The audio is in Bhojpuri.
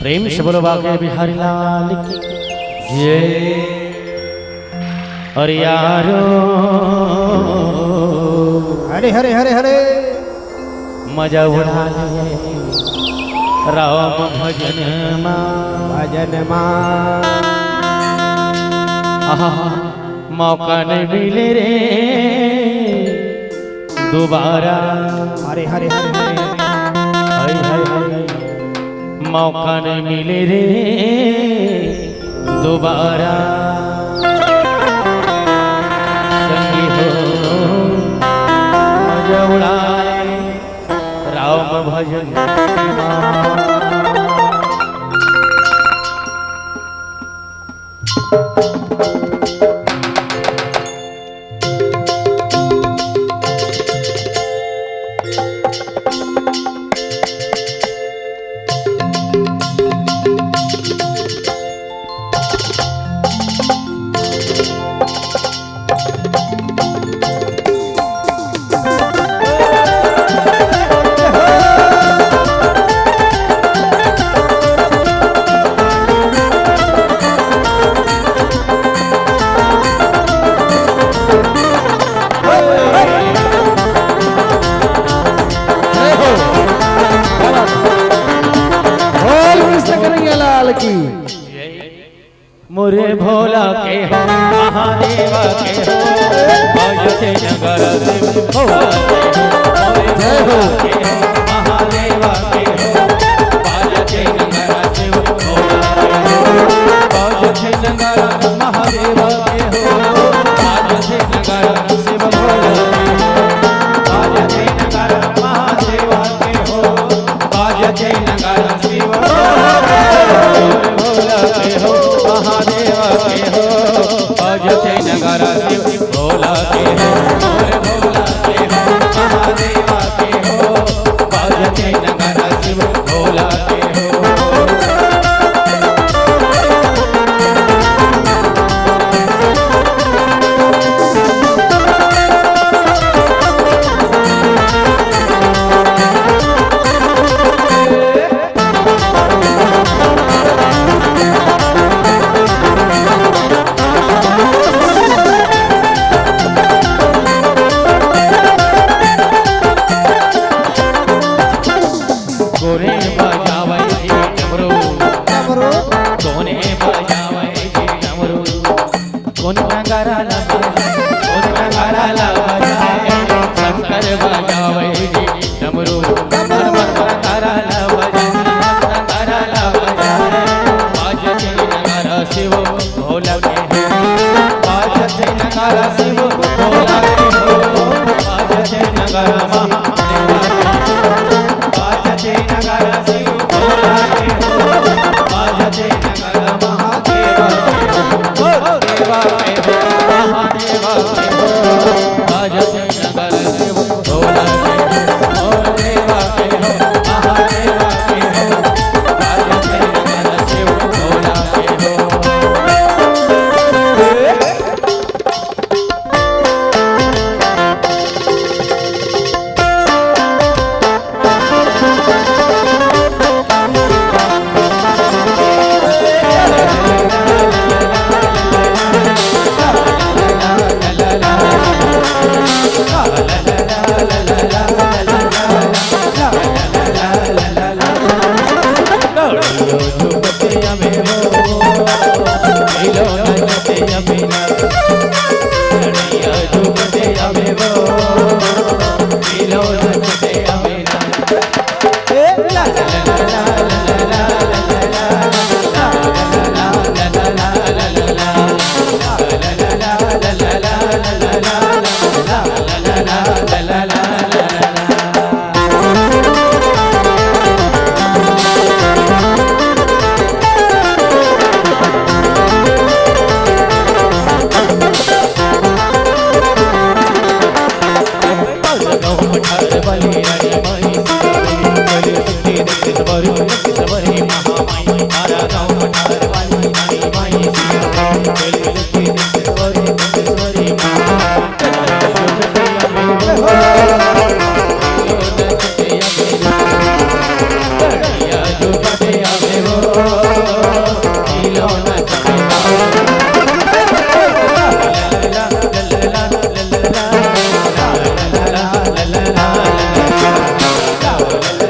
प्रेम से बोलो बाके बिहारी लाल की जय। और यारो हरे हरे हरे हरे मजा उड़ा ले राम भजन मौका नहीं मिले रे दोबारा। हरे हरे हरे हरे हाय हाय हाय मौका नहीं मिले रे दोबारा। संगी हो मजा उड़ाए राम भजन की मोरे भोला के हो महादेव के हो भजते नगर से भोला के हो मोरे भोला के हो महादेव के हो भजते नगर से भोला के हो भजते नगर महादेव के हो भजते नगर से भोला के हो भजते नगर महादेव के हो भजते नगर से भोला के हो महादेव के हो भजते नगर शिव भोला के हो मोरे भोला के हो महादेव के हो भजते नगर शिव भोला के हो। कोने बजावे जी डमरू डमरू कोने बजावे जी डमरू कोन नगारा बजाए शंकर बजावे जी डमरू नगारा बजाए बाजते नगारा शिव भोला के हो बाजते नगारा शिव भोला के हो बाजते नगारा महादेव बाजते नगर शिव भोला के हो बाजते नगर महादेव के हो देवा के हो महादेव के हो बाजते नगर शिव भोला के हो देवा के हो महादेव के हो बाजते नगर शिव भोला के हो। हो લલ